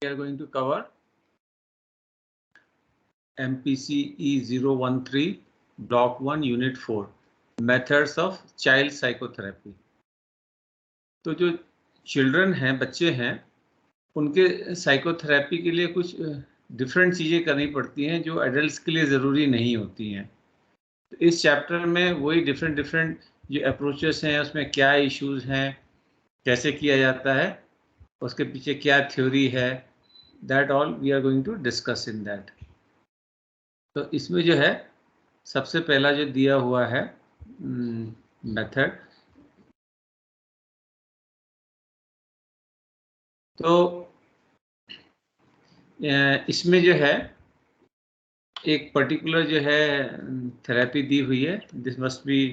We are going to cover MPCE 013 Block 1 Unit 4 Methods of Child Psychotherapy। तो जो children हैं, बच्चे हैं, उनके साइकोथेरेपी के लिए कुछ डिफरेंट चीज़ें करनी पड़ती हैं जो एडल्ट्स के लिए ज़रूरी नहीं होती हैं। तो इस चैप्टर में वही डिफरेंट जो अप्रोचेस हैं, उसमें क्या इश्यूज हैं, कैसे किया जाता है, उसके पीछे क्या थ्योरी है, that all we are going to discuss in that. तो इसमें जो है सबसे पहला जो दिया हुआ है मेथड, तो इसमें जो है एक पर्टिकुलर जो है थेरेपी दी हुई है। This must be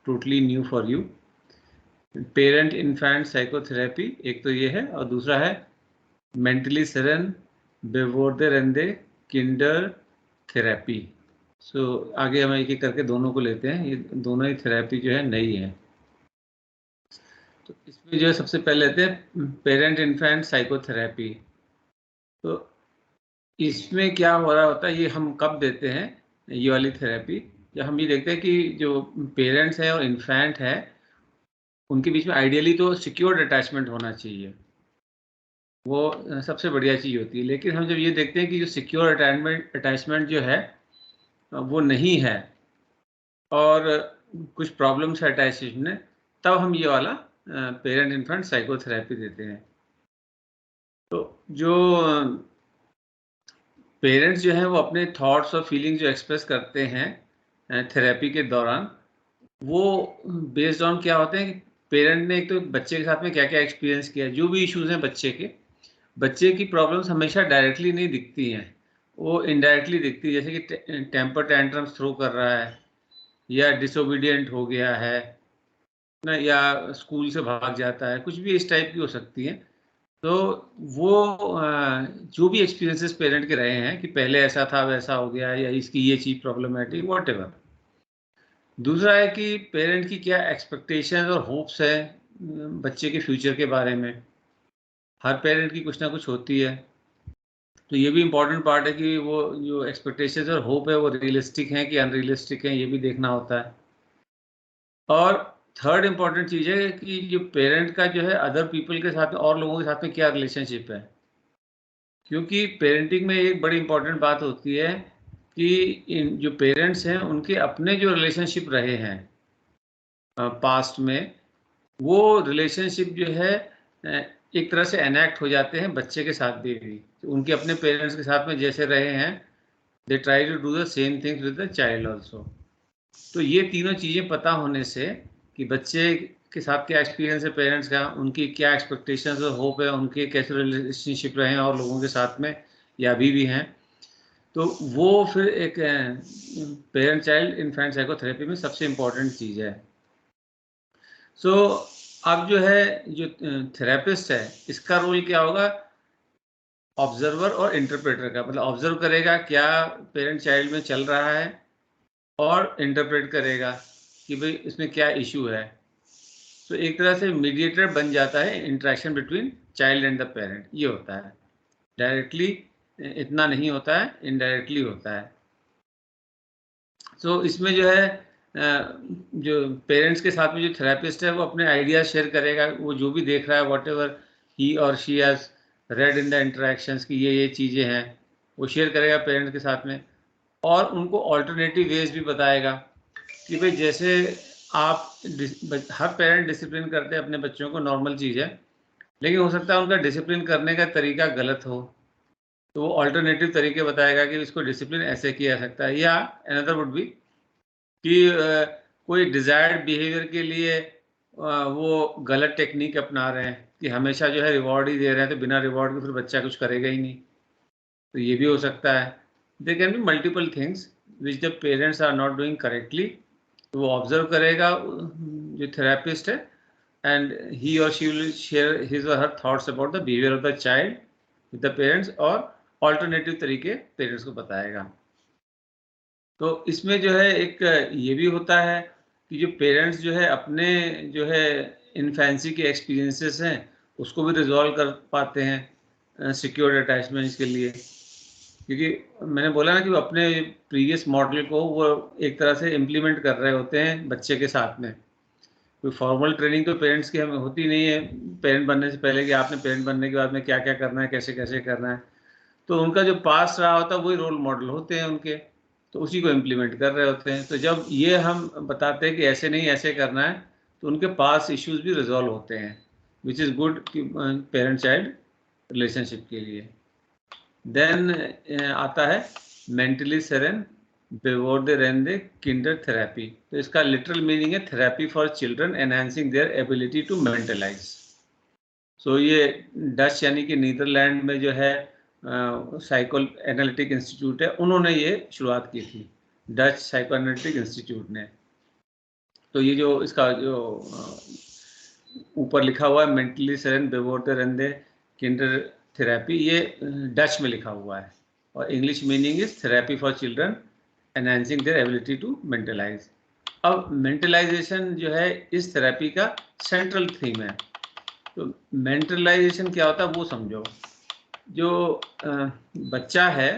totally new for you. Parent infant psychotherapy एक तो ये है, और दूसरा है मेंटली सेरेन बेवोर्डे किंडर थेरेपी। सो आगे हम एक एक करके दोनों को लेते हैं। ये दोनों ही थेरेपी जो है नई है। तो इसमें जो है सबसे पहले लेते हैं पेरेंट इन्फेंट साइकोथेरेपी। तो इसमें क्या हो रहा होता है, ये हम कब देते हैं ये वाली थेरेपी, जब हम ये देखते हैं कि जो पेरेंट्स हैं और इन्फेंट है उनके बीच में आइडियली तो सिक्योर्ड अटैचमेंट होना चाहिए, वो सबसे बढ़िया चीज़ होती है। लेकिन हम जब ये देखते हैं कि जो सिक्योर अटैचमेंट जो है वो नहीं है और कुछ प्रॉब्लम्स है अटैचमेंट में, तब हम ये वाला पेरेंट इन्फेंट साइकोथेरेपी देते हैं। तो जो पेरेंट्स जो हैं वो अपने थॉट्स और फीलिंग्स जो एक्सप्रेस करते हैं थेरेपी के दौरान, वो बेस्ड ऑन क्या होते हैं कि पेरेंट ने एक तो बच्चे के साथ में क्या क्या एक्सपीरियंस किया, जो भी इश्यूज हैं बच्चे की प्रॉब्लम्स हमेशा डायरेक्टली नहीं दिखती हैं, वो इनडायरेक्टली दिखती है। जैसे कि टेम्पर टैंट्रम्स थ्रो कर रहा है, या डिसोबीडियंट हो गया है ना, या स्कूल से भाग जाता है, कुछ भी इस टाइप की हो सकती है। तो वो जो भी एक्सपीरियंसेस पेरेंट के रहे हैं कि पहले ऐसा था वैसा हो गया, या इसकी ये चीज़ प्रॉब्लमेटिक व्हाटएवर। दूसरा है कि पेरेंट की क्या एक्सपेक्टेशंस और होप्स है बच्चे के फ्यूचर के बारे में। हर पेरेंट की कुछ ना कुछ होती है, तो ये भी इम्पोर्टेंट पार्ट है कि वो जो एक्सपेक्टेशंस और होप है वो रियलिस्टिक हैं कि अनरियलिस्टिक हैं, ये भी देखना होता है। और थर्ड इम्पॉर्टेंट चीज़ है कि जो पेरेंट का जो है अदर पीपल के साथ में, और लोगों के साथ में क्या रिलेशनशिप है। क्योंकि पेरेंटिंग में एक बड़ी इम्पॉर्टेंट बात होती है कि जो पेरेंट्स हैं उनके अपने जो रिलेशनशिप रहे हैं पास्ट में, वो रिलेशनशिप जो है एक तरह से एनेक्ट हो जाते हैं बच्चे के साथ भी। तो उनके अपने पेरेंट्स के साथ में जैसे रहे हैं, they try to do the same things with the child also. तो ये तीनों चीज़ें पता होने से कि बच्चे के साथ क्या एक्सपीरियंस है पेरेंट्स का, उनकी क्या एक्सपेक्टेशंस और होप है, उनके कैसे रिलेशनशिप रहे हैं और लोगों के साथ में या अभी भी हैं, तो वो फिर एक पेरेंट चाइल्ड इन्फेंट साइकोथेरेपी में सबसे इम्पॉर्टेंट चीज़ है। सो अब जो है जो थेरेपिस्ट है, इसका रोल क्या होगा, ऑब्जर्वर और इंटरप्रेटर का। मतलब ऑब्जर्व करेगा क्या पेरेंट चाइल्ड में चल रहा है, और इंटरप्रेट करेगा कि भाई इसमें क्या इशू है। तो एक तरह से मीडिएटर बन जाता है interaction between child and the parent. ये होता है, डायरेक्टली इतना नहीं होता है, इनडायरेक्टली होता है। तो इसमें जो है जो पेरेंट्स के साथ में जो थेरेपिस्ट है वो अपने आइडियाज शेयर करेगा, वो जो भी देख रहा है वॉट एवर ही और she has red in the interactions की ये चीज़ें हैं, वो शेयर करेगा पेरेंट्स के साथ में, और उनको ऑल्टरनेटिव वेज भी बताएगा कि भाई जैसे आप हर पेरेंट डिसिप्लिन करते हैं अपने बच्चों को, नॉर्मल चीज़ है, लेकिन हो सकता है उनका डिसिप्लिन करने का तरीका गलत हो, तो वो ऑल्टरनेटिव तरीके बताएगा कि इसको डिसिप्लिन ऐसे किया जा सकता है। या अनदर वुड बी कि कोई डिज़ायर्ड बिहेवियर के लिए वो गलत टेक्निक अपना रहे हैं कि हमेशा जो है रिवॉर्ड ही दे रहे हैं, तो बिना रिवॉर्ड के फिर बच्चा कुछ करेगा ही नहीं, तो ये भी हो सकता है। There can be multiple things which the parents are not doing correctly. तो वो ऑब्जर्व करेगा जो थेरेपिस्ट है, एंड ही और शी विल शेयर हिज और her thoughts about the behaviour of the child with the parents, और alternative तरीके parents को बताएगा। तो इसमें जो है एक ये भी होता है कि जो पेरेंट्स जो है अपने जो है इन्फेंसी के एक्सपीरियंसेस हैं उसको भी रिजॉल्व कर पाते हैं सिक्योर्ड अटैचमेंट्स के लिए, क्योंकि मैंने बोला ना कि वो अपने प्रीवियस मॉडल को वो एक तरह से इम्प्लीमेंट कर रहे होते हैं बच्चे के साथ में। कोई फॉर्मल ट्रेनिंग तो पेरेंट्स की हमें होती नहीं है पेरेंट बनने से पहले कि आपने पेरेंट बनने के बाद में क्या क्या करना है, कैसे कैसे करना है। तो उनका जो पास रहा होता है वही रोल मॉडल होते हैं उनके, तो उसी को इम्प्लीमेंट कर रहे होते हैं। तो जब ये हम बताते हैं कि ऐसे नहीं ऐसे करना है, तो उनके पास इश्यूज भी रिजॉल्व होते हैं, which is good parent child relationship के लिए। देन आता है मेंटली सेरेन बेवोर्दे रेंदे किंडर थेरेपी। तो इसका लिटरल मीनिंग है therapy for children enhancing their ability to mentalize. So ये डच यानी कि नीदरलैंड में जो है साइको एनालिटिक इंस्टीट्यूट है, उन्होंने ये शुरुआत की थी, डच साइको एनालिटिक इंस्टीट्यूट ने। तो ये जो इसका जो ऊपर लिखा हुआ है मेंटली सेरेन बेवोर्दे रेंदे किंडर थेरेपी, ये डच में लिखा हुआ है, और English meaning is therapy for children enhancing their ability to mentalize. अब मेंटलाइजेशन जो है इस थेरेपी का सेंट्रल थीम है। तो मेंटलाइजेशन क्या होता है वो समझो। जो बच्चा है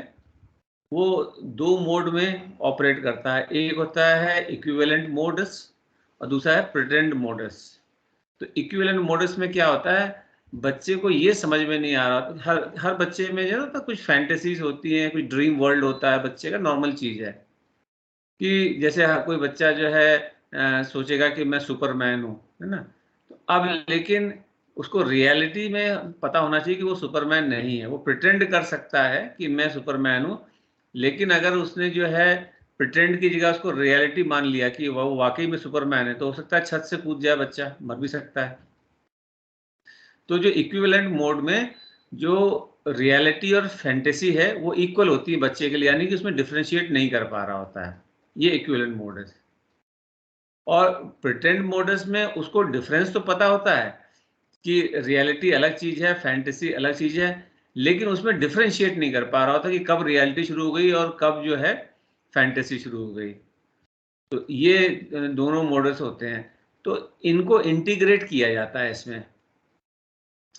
वो दो मोड में ऑपरेट करता है, एक होता है इक्विवेलेंट मोड्स और दूसरा है प्रिटेंड मोड्स। तो इक्विवेलेंट मोड्स में क्या होता है, बच्चे को ये समझ में नहीं आ रहा, हर बच्चे में जो है कुछ फैंटेसीज होती हैं, कुछ ड्रीम वर्ल्ड होता है बच्चे का, नॉर्मल चीज़ है कि जैसे हर कोई बच्चा जो है सोचेगा कि मैं सुपरमैन हूँ, है ना। तो अब लेकिन उसको रियलिटी में पता होना चाहिए कि वो सुपरमैन नहीं है। वो प्रिटेंड कर सकता है कि मैं सुपरमैन हूँ, लेकिन अगर उसने जो है प्रिटेंड की जगह उसको रियलिटी मान लिया कि वो वाकई में सुपरमैन है, तो हो सकता है छत से कूद जाए बच्चा, मर भी सकता है। तो जो इक्विवेलेंट मोड में जो रियलिटी और फैंटेसी है वो इक्वल होती है बच्चे के लिए, यानी कि उसमें डिफरेंशिएट नहीं कर पा रहा होता है, ये इक्विवेलेंट मोड है। और प्रिटेंड मोड्स में उसको डिफरेंस तो पता होता है कि रियलिटी अलग चीज़ है, फैंटेसी अलग चीज़ है, लेकिन उसमें डिफरेंशिएट नहीं कर पा रहा होता कि कब रियलिटी शुरू हो गई और कब जो है फैंटेसी शुरू हो गई। तो ये दोनों मॉडल्स होते हैं, तो इनको इंटीग्रेट किया जाता है इसमें।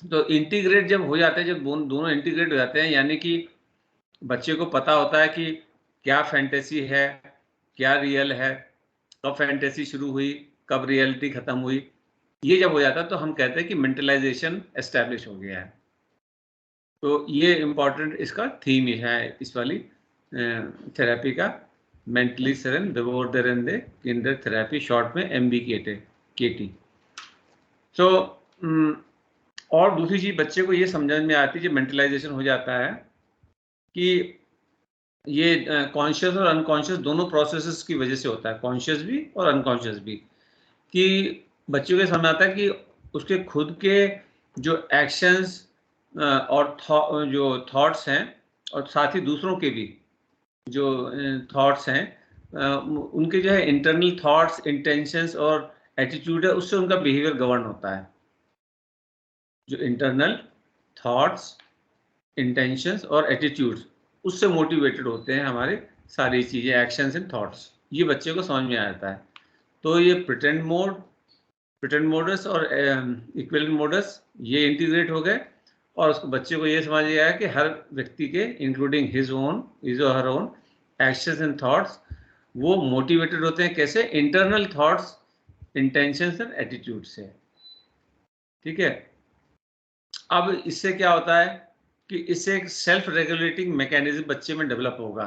तो इंटीग्रेट जब हो जाते हैं, जब दोनों इंटीग्रेट हो जाते हैं, यानी कि बच्चे को पता होता है कि क्या फैंटेसी है, क्या रियल है, कब फैंटेसी शुरू हुई, कब रियलिटी खत्म हुई, ये जब हो जाता है तो हम कहते हैं कि मेंटलाइजेशन एस्टैब्लिश हो गया है। तो ये इम्पोर्टेंट इसका थीम ही है इस वाली थेरेपी का, मेंटली सेरेन बेवोर्दे किंडर थेरेपी, शॉर्ट में MBKT। सो और दूसरी चीज बच्चे को ये समझ में आती है जब मेंटलाइजेशन हो जाता है कि ये कॉन्शियस और अनकॉन्शियस दोनों प्रोसेसेस की वजह से होता है, कॉन्शियस भी और अनकॉन्शियस भी, कि बच्चों को समझ आता है कि उसके खुद के जो एक्शंस और जो थॉट्स हैं, और साथ ही दूसरों के भी जो थॉट्स हैं, उनके जो है इंटरनल थॉट्स, इंटेंशंस और एटीट्यूड है, उससे उनका बिहेवियर गवर्न होता है। जो इंटरनल थॉट्स, इंटेंशंस और एटीट्यूड्स, उससे मोटिवेटेड होते हैं हमारे सारी चीज़ें, एक्शंस एंड थॉट्स, ये बच्चे को समझ में आता है। तो ये प्रिटेंड मोडस और इक्विवेलेंट मोडस ये इंटीग्रेट हो गए, और उसको बच्चे को ये समझ आया कि हर व्यक्ति के इंक्लूडिंग हिज और her own actions and thoughts वो मोटिवेटेड होते हैं, कैसे, internal thoughts, intentions and attitude से। ठीक है। अब इससे क्या होता है कि इससे एक सेल्फ रेगुलेटिंग मैकेनिज्म बच्चे में डेवलप होगा,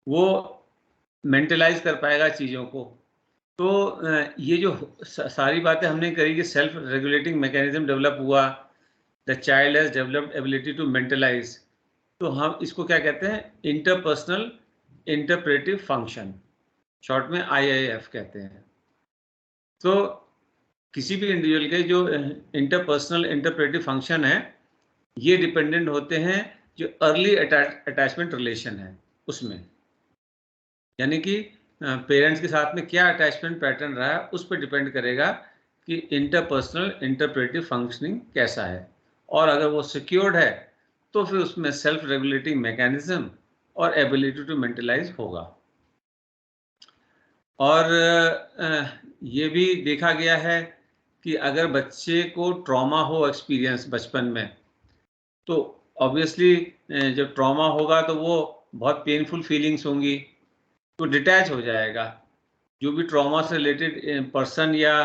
वो मेंटलाइज कर पाएगा चीज़ों को। तो ये जो सारी बातें हमने करी कि सेल्फ रेगुलेटिंग मैकेनिज्म डेवलप हुआ, the child has developed ability to mentalize, तो हम इसको क्या कहते हैं, इंटरपर्सनल इंटरप्रेटिव फंक्शन, शॉर्ट में IIF कहते हैं। तो किसी भी इंडिविजुअल के जो इंटरपर्सनल इंटरप्रेटिव फंक्शन है, ये डिपेंडेंट होते हैं जो अर्ली अटैचमेंट रिलेशन है उसमें, यानी कि पेरेंट्स के साथ में क्या अटैचमेंट पैटर्न रहा है उस पर डिपेंड करेगा कि इंटरपर्सनल इंटरप्रेटिव फंक्शनिंग कैसा है। और अगर वो सिक्योर्ड है तो फिर उसमें सेल्फ रेगुलेटिंग मैकेनिज्म और एबिलिटी टू मेंटलाइज होगा। और ये भी देखा गया है कि अगर बच्चे को ट्रॉमा हो एक्सपीरियंस बचपन में, तो ऑब्वियसली जब ट्रॉमा होगा तो वो बहुत पेनफुल फीलिंग्स होंगी, तो डिटैच हो जाएगा। जो भी ट्रॉमा से रिलेटेड पर्सन या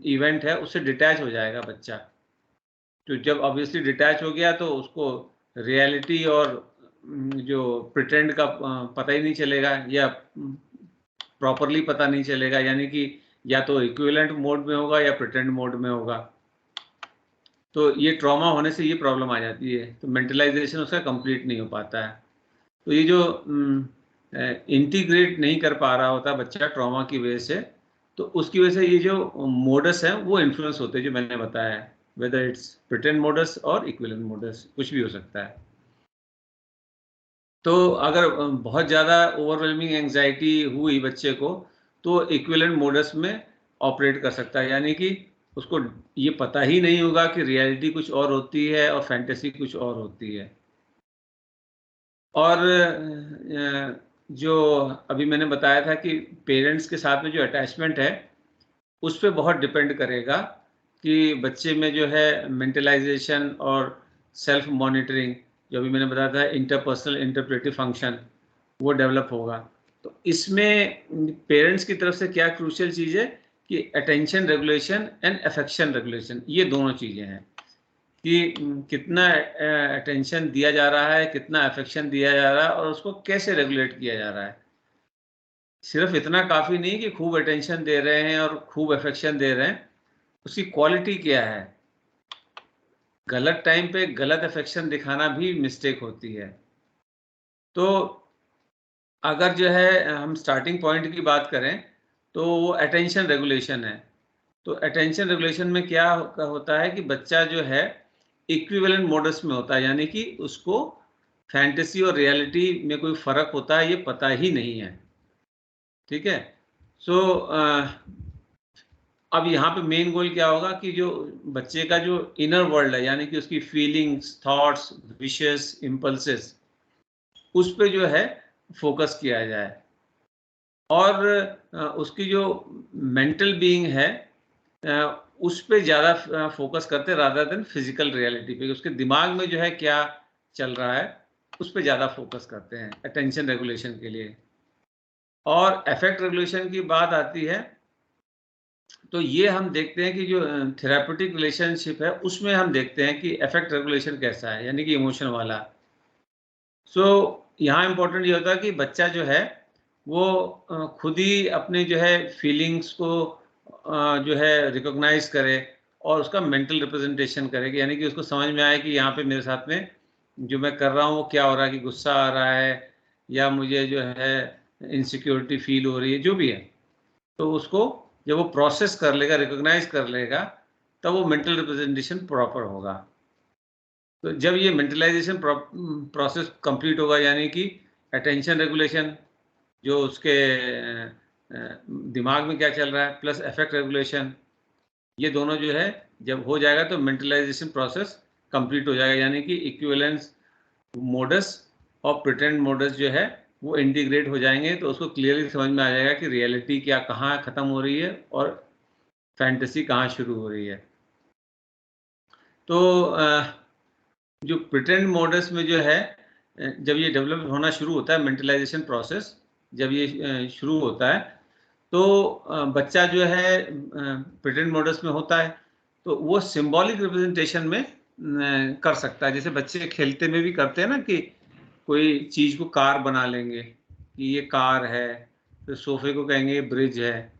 इवेंट है उससे डिटैच हो जाएगा बच्चा। तो जब ऑब्वियसली डिटैच हो गया तो उसको रियलिटी और जो प्रिटेंड का पता ही नहीं चलेगा, या प्रॉपरली पता नहीं चलेगा, यानी कि या तो इक्विवेलेंट मोड में होगा या प्रिटेंड मोड में होगा। तो ये ट्रॉमा होने से ये प्रॉब्लम आ जाती है, तो मेंटलाइजेशन उसका कंप्लीट नहीं हो पाता है। तो ये जो इंटीग्रेट नहीं कर पा रहा होता बच्चा ट्रॉमा की वजह से, तो उसकी वजह से ये जो मोडस है वो इन्फ्लुएंस होते हैं जो मैंने बताया है, वेदर इट्स प्रिटेंड मोडस और इक्विवेलेंट मोडस, कुछ भी हो सकता है। तो अगर बहुत ज़्यादा ओवरवेलमिंग एंग्जाइटी हुई बच्चे को, तो इक्विवेलेंट मोडस में ऑपरेट कर सकता है, यानी कि उसको ये पता ही नहीं होगा कि रियलिटी कुछ और होती है और फैंटेसी कुछ और होती है। और जो अभी मैंने बताया था कि पेरेंट्स के साथ में जो अटैचमेंट है, उस पे बहुत डिपेंड करेगा कि बच्चे में जो है मेंटलाइजेशन और सेल्फ मॉनिटरिंग, जो अभी मैंने बताया था इंटरपर्सनल इंटरप्रेटिव फंक्शन, वो डेवलप होगा। तो इसमें पेरेंट्स की तरफ से क्या क्रूशियल चीज़ है कि attention regulation and affection regulation, ये दोनों चीज़ें हैं कि कितना अटेंशन दिया जा रहा है, कितना अफेक्शन दिया जा रहा है और उसको कैसे रेगुलेट किया जा रहा है। सिर्फ इतना काफ़ी नहीं कि खूब अटेंशन दे रहे हैं और खूब अफेक्शन दे रहे हैं, उसकी क्वालिटी क्या है। गलत टाइम पे गलत अफेक्शन दिखाना भी मिस्टेक होती है। तो अगर जो है हम स्टार्टिंग पॉइंट की बात करें, तो वो अटेंशन रेगुलेशन है। तो अटेंशन रेगुलेशन में क्या होता है कि बच्चा जो है इक्विवेलेंट मोडस में होता है, यानी कि उसको फैंटेसी और रियलिटी में कोई फ़र्क होता है ये पता ही नहीं है। ठीक है? सो अब यहाँ पे मेन गोल क्या होगा कि जो बच्चे का जो इनर वर्ल्ड है, यानी कि उसकी फीलिंग्स, थॉट्स, विशेस, इम्पल्सेस, उस पे जो है फोकस किया जाए और उसकी जो मेंटल बीइंग है उस पे ज़्यादा फोकस करते रादर देन फिजिकल रियलिटी पे, उसके दिमाग में जो है क्या चल रहा है उस पे ज़्यादा फोकस करते हैं अटेंशन रेगुलेशन के लिए। और अफेक्ट रेगुलेशन की बात आती है तो ये हम देखते हैं कि जो थेराप्यूटिक रिलेशनशिप है उसमें हम देखते हैं कि अफेक्ट रेगुलेशन कैसा है, यानी कि इमोशन वाला। सो यहाँ इम्पोर्टेंट ये होता है कि बच्चा जो है वो खुद ही अपने जो है फीलिंग्स को जो है रिकॉग्नाइज करे और उसका मेंटल रिप्रेजेंटेशन करे, कि यानी कि उसको समझ में आए कि यहाँ पे मेरे साथ में जो मैं कर रहा हूँ वो क्या हो रहा है, कि गुस्सा आ रहा है या मुझे जो है इनसिक्योरिटी फील हो रही है, जो भी है। तो उसको जब वो प्रोसेस कर लेगा, रिकॉग्नाइज कर लेगा, तब वो मेंटल रिप्रेजेंटेशन प्रॉपर होगा। तो जब ये मेंटलाइजेशन प्रोसेस कंप्लीट होगा, यानी कि अटेंशन रेगुलेशन, जो उसके दिमाग में क्या चल रहा है, प्लस अफेक्ट रेगुलेशन, ये दोनों जो है जब हो जाएगा तो मेंटलाइजेशन प्रोसेस कंप्लीट हो जाएगा, यानी कि इक्विवेलेंस मोडस और प्रिटेंड मोडस जो है वो इंटीग्रेट हो जाएंगे। तो उसको क्लियरली समझ में आ जाएगा कि रियलिटी क्या कहाँ ख़त्म हो रही है और फैंटेसी कहाँ शुरू हो रही है। तो जो प्रिटेंड मोडस में जो है जब ये डेवलप होना शुरू होता है मेंटलाइजेशन प्रोसेस, जब ये शुरू होता है तो बच्चा जो है प्रिटेंड मोडस में होता है तो वो सिंबॉलिक रिप्रेजेंटेशन में कर सकता है। जैसे बच्चे खेलते में भी करते हैं ना कि कोई चीज़ को कार बना लेंगे कि ये कार है, तो सोफे को कहेंगे ब्रिज है।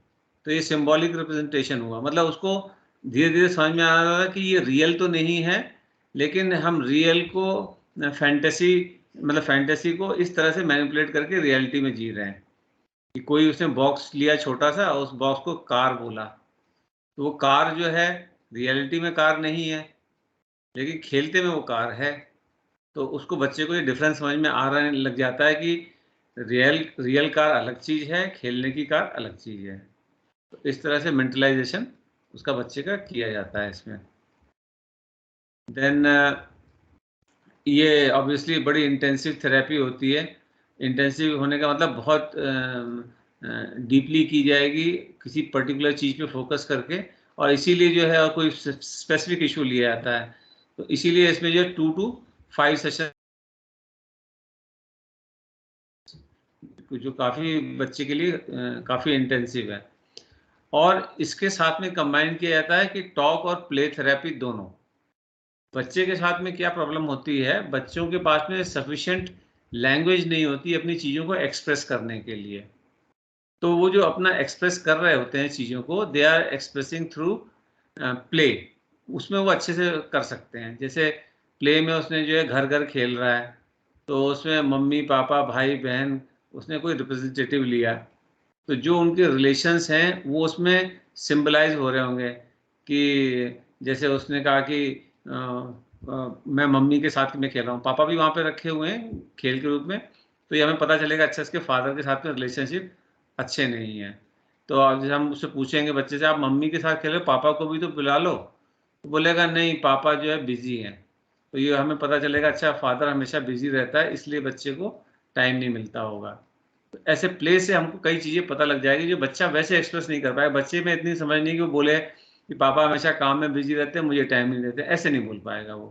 तो ये सिंबॉलिक रिप्रेजेंटेशन हुआ, मतलब उसको धीरे धीरे समझ में आ रहा है कि ये रियल तो नहीं है, लेकिन हम रियल को फैंटेसी, मतलब फैंटेसी को इस तरह से मैनिपुलेट करके रियलिटी में जी रहे हैं। कि कोई उसने बॉक्स लिया छोटा सा, उस बॉक्स को कार बोला, तो वो कार जो है रियलिटी में कार नहीं है, लेकिन खेलते में वो कार है। तो उसको बच्चे को ये डिफरेंस समझ में आ रहा लग जाता है कि रियल कार अलग चीज़ है, खेलने की कार अलग चीज़ है। तो इस तरह से मेंटलाइजेशन उसका बच्चे का किया जाता है इसमें। देन ये ऑब्वियसली बड़ी इंटेंसिव थेरेपी होती है। इंटेंसिव होने का मतलब बहुत डीपली की जाएगी किसी पर्टिकुलर चीज़ पे फोकस करके, और इसीलिए जो है कोई स्पेसिफिक इशू लिया जाता है। तो इसीलिए इसमें जो है 2 to 5 सेशन जो काफ़ी बच्चे के लिए काफ़ी इंटेंसिव है। और इसके साथ में कंबाइन किया जाता है कि टॉक और प्ले थेरेपी दोनों। बच्चे के साथ में क्या प्रॉब्लम होती है, बच्चों के पास में सफिशिएंट लैंग्वेज नहीं होती अपनी चीज़ों को एक्सप्रेस करने के लिए। तो वो जो अपना एक्सप्रेस कर रहे होते हैं चीज़ों को, they are expressing through play, उसमें वो अच्छे से कर सकते हैं। जैसे प्ले में उसने जो है घर-घर खेल रहा है, तो उसमें मम्मी-पापा, भाई-बहन उसने कोई रिप्रेजेंटेटिव लिया, तो जो उनके रिलेशंस हैं वो उसमें सिम्बलाइज़ हो रहे होंगे कि जैसे उसने कहा कि मैं मम्मी के साथ में खेल रहा हूँ, पापा भी वहाँ पे रखे हुए हैं खेल के रूप में, तो ये हमें पता चलेगा अच्छा इसके फादर के साथ में रिलेशनशिप अच्छे नहीं हैं। तो अब जैसे हम उससे पूछेंगे बच्चे से, आप मम्मी के साथ खेल रहे हो, पापा को भी तो बुला लो, तो बोलेगा नहीं पापा जो है बिज़ी हैं। तो ये हमें पता चलेगा अच्छा फादर हमेशा बिज़ी रहता है इसलिए बच्चे को टाइम नहीं मिलता होगा। तो ऐसे प्ले से हमको कई चीज़ें पता लग जाएगी जो बच्चा वैसे एक्सप्रेस नहीं कर पाएगा। बच्चे में इतनी समझ नहीं कि वो बोले कि पापा हमेशा काम में बिज़ी रहते हैं, मुझे टाइम नहीं देते, ऐसे नहीं बोल पाएगा वो,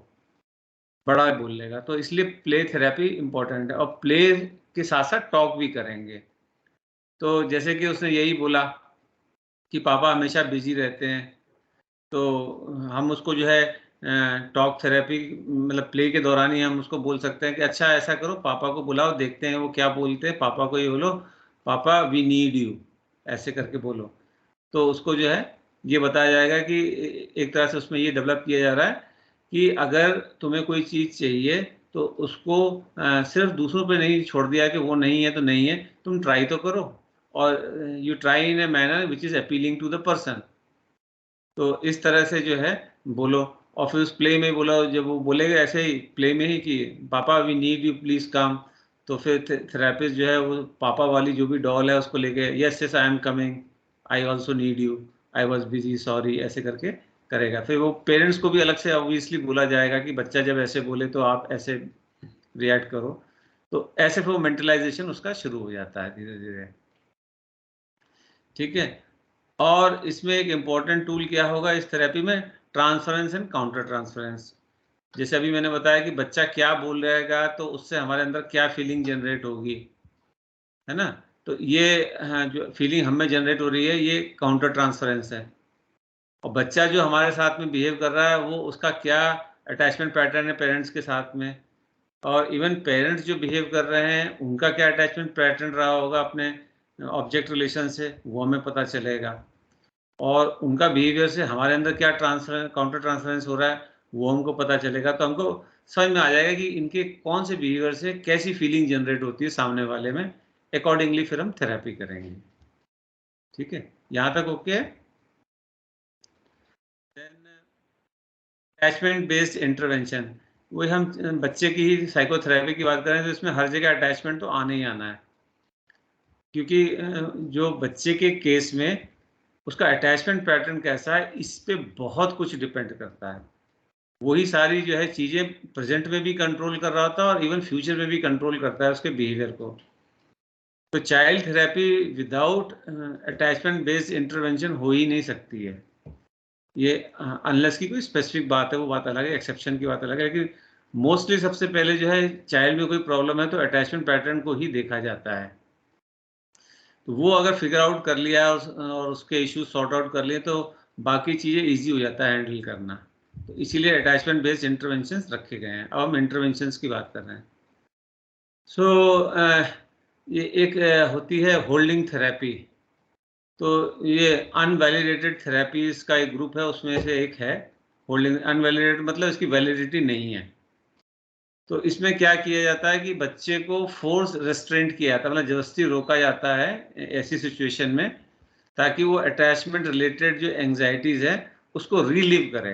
बड़ा बोल लेगा। तो इसलिए प्ले थेरेपी इम्पोर्टेंट है और प्ले के साथ-साथ टॉक भी करेंगे। तो जैसे कि उसने यही बोला कि पापा हमेशा बिज़ी रहते हैं, तो हम उसको जो है टॉक थेरेपी मतलब प्ले के दौरान ही हम उसको बोल सकते हैं कि अच्छा ऐसा करो पापा को बुलाओ, देखते हैं वो क्या बोलते हैं, पापा को ये बोलो, पापा वी नीड यू, ऐसे करके बोलो। तो उसको जो है ये बताया जाएगा कि एक तरह से उसमें ये डेवलप किया जा रहा है कि अगर तुम्हें कोई चीज़ चाहिए तो उसको सिर्फ़ दूसरों पे नहीं छोड़ दिया कि वो नहीं है तो नहीं है, तुम ट्राई तो करो और you try in a manner which is appealing to the person. तो इस तरह से जो है बोलो और फिर उस प्ले में बोला जब वो बोलेगा ऐसे ही प्ले में ही कि पापा we need you please come, तो फिर थेरेपिस्ट जो है वो पापा वाली जो भी डॉल है उसको लेके yes yes I am coming, I also need you, I was busy sorry ऐसे करके करेगा। फिर वो पेरेंट्स को भी अलग से ऑब्वियसली बोला जाएगा कि बच्चा जब ऐसे बोले तो आप ऐसे रिएक्ट करो। तो ऐसे फिर वो मेंटलाइज़ेशन उसका शुरू हो जाता है धीरे-धीरे। ठीक है? और इसमें एक इम्पोर्टेंट टूल क्या होगा इस थेरेपी में, ट्रांसफरेंस एंड काउंटर ट्रांसफरेंस। जैसे अभी मैंने बताया कि बच्चा क्या बोल रहेगा तो उससे हमारे अंदर क्या फीलिंग जनरेट होगी, है ना? तो ये हाँ, जो फीलिंग हमें जनरेट हो रही है ये काउंटर ट्रांसफरेंस है। और बच्चा जो हमारे साथ में बिहेव कर रहा है वो उसका क्या अटैचमेंट पैटर्न है पेरेंट्स के साथ में, और इवन पेरेंट्स जो बिहेव कर रहे हैं उनका क्या अटैचमेंट पैटर्न रहा होगा अपने ऑब्जेक्ट रिलेशन से, वो हमें पता चलेगा। और उनका बिहेवियर से हमारे अंदर क्या ट्रांसफर काउंटर ट्रांसफरेंस हो रहा है, वो हमको पता चलेगा। तो हमको समझ में आ जाएगा कि इनके कौन से बिहेवियर से कैसी फीलिंग जनरेट होती है सामने वाले में, अकॉर्डिंगली फिर हम थेरेपी करेंगे। ठीक है? यहाँ तक ओके है? देन अटैचमेंट बेस्ड इंटरवेंशन, वही हम बच्चे की ही साइकोथेरेपी की बात करें तो इसमें हर जगह अटैचमेंट तो आना ही आना है। क्योंकि जो बच्चे के केस में उसका अटैचमेंट पैटर्न कैसा है, इस पे बहुत कुछ डिपेंड करता है। वही सारी जो है चीज़ें प्रेज़ेंट में भी कंट्रोल कर रहा होता है और इवन फ्यूचर में भी कंट्रोल करता है उसके बिहेवियर को। तो child therapy without attachment based intervention हो ही नहीं सकती है। ये अनलेस की कोई स्पेसिफिक बात है, वो बात अलग है, एक्सेप्शन की बात अलग है, लेकिन मोस्टली सबसे पहले जो है चाइल्ड में कोई प्रॉब्लम है तो अटैचमेंट पैटर्न को ही देखा जाता है। तो वो अगर फिगर आउट कर लिया और उसके इश्यूज़ सॉर्ट आउट कर लिए तो बाकी चीज़ें ईज़ी हो जाता है हैंडल करना। तो इसीलिए अटैचमेंट बेस्ड इंटरवेंशंस रखे गए हैं। अब हम इंटरवेंशंस की बात कर रहे हैं। सो ये एक होती है होल्डिंग थेरेपी। तो ये अनवैलिडेटेड थेरेपीज़ का एक ग्रुप है, उसमें से एक है होल्डिंग। अनवैलिडेटेड मतलब इसकी वैलिडिटी नहीं है। तो इसमें क्या किया जाता है कि बच्चे को फ़ोर्स रिस्ट्रेंट किया जाता है, मतलब ज़बरदस्ती रोका जाता है ऐसी सिचुएशन में, ताकि वो अटैचमेंट रिलेटेड जो एंग्ज़ायटीज़ हैं, उसको रिलीव करे।